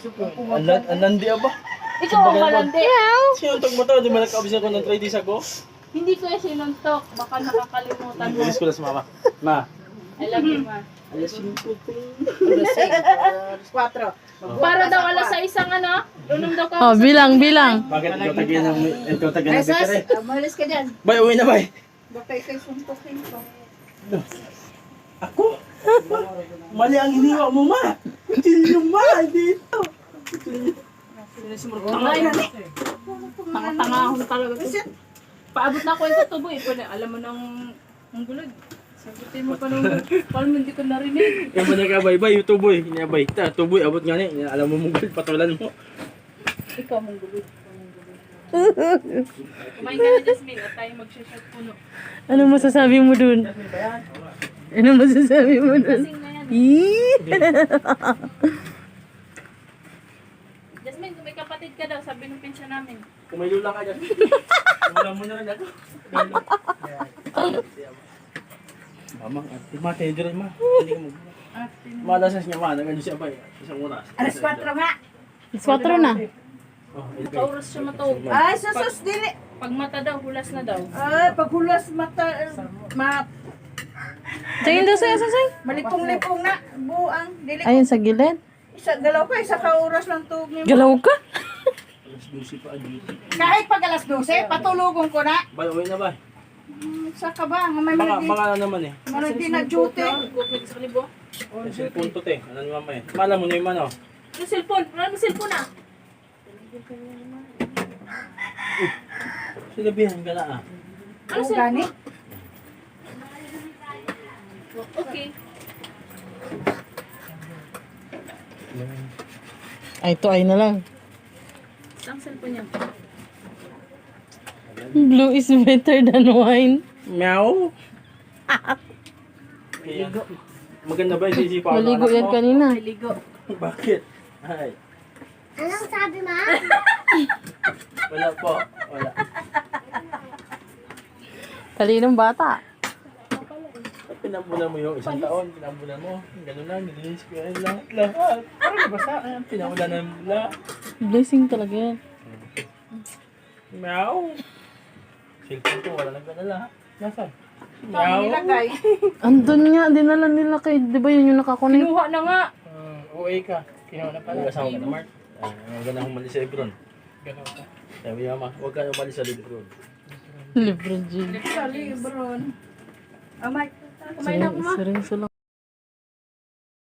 Ang landi ba? Ikaw ang malandi. Sinuntok mo to, di ba nagka-observe ko ng 3 days ago? Hindi ko yung sinuntok. Baka nakakalimutan mo. Bilis ko lang sa mama. Ma. I love you, ma. Alas 5 po. Alas 4. Para daw alas sa isang ano? Lunong daw ka. Oh, bilang. Bakit ikaw tagyan ng bikere? Umalis ka dyan. Bay, uwi na bay. Baka ikay suntokin ko. Ako? Mali ang iniwa mo, ma. Kutsilyo, ma. Dito. Tanga-tanga akong talaga. Paabot na ako yung tutuboy. Alam mo nang gulod. Sagutin mo pa nung paano hindi ko narinig. Yung ba nagkabay-bay, yung tuboy. Inabay. Tuboy, abot nga ni. Alam mo mong patulan mo. Ikaw mong gulod. Kumain ka na, Jasmine, at tayo mag-shot puno. Ano masasabi mo dun? Ano masasabi mo dun? Kasing na yan. Jasmine, kung may kapatid ka daw, sabi ng pinsya namin. Kung may lula ka dyan. Wala mo na rin ako. Mama, mati, hindi rin ma. Hindi ka mag... Malasas niya ma, nagano siya ba? Isang oras. Alas 4 nga. 4 na. Oh, Kauros siya matawag. Ay, susus, dili. Pag mata daw, hulas na daw. Ay, paghulas mata, Tingin daw sa'yo, sasay. malipong-lipong na. Buang, dili. Ayun, sa gilid. Isa, galaw pa, isa ka oras lang tubig niyo. Galaw ka? alas 12 pa dito. Kahit pag alas 12, patulugong ko na. Bay, uwi na ba? Saka ba? May Baka mga na naman eh. di na duty. Google sa libo. May cellphone to te. Ano ni mama eh. Mala mo na yung ano. Yung cellphone. Wala mo cellphone na. Sinabihan ka na ah. Ano Ang cellphone? gani? Okay. Ay, ito ay na lang. Ang cellphone niya. Blue is better than wine. Meow. Maligo. Maganda ba yung sisipa? Maligo yan kanina. Ligo. Bakit? Ay. Anong sabi, ma? Wala po. Wala. Talinong bata. Pinambulan mo yung isang taon. Pinambulan mo. Ganun lang. Nilinis ko yan lahat. Parang nabasa. Pinambulan na mula. Blessing talaga yan. Meow. Cellphone ko. Wala nagdadala. Nasaan? Meow. Nilagay. Andun nga, dinala nila kay, di ba yun yung nakakunin? Kinuha na nga. OA ka. Kinuha na pala. Kasama ka na, Mark. Huwag ka na umalis sa Lebron. Ganun ka. Sabi niya, ma, huwag ka na umalis sa Lebron. Libre G. Sa libron. Oh my. Kumain na ako, ma. Siring lang.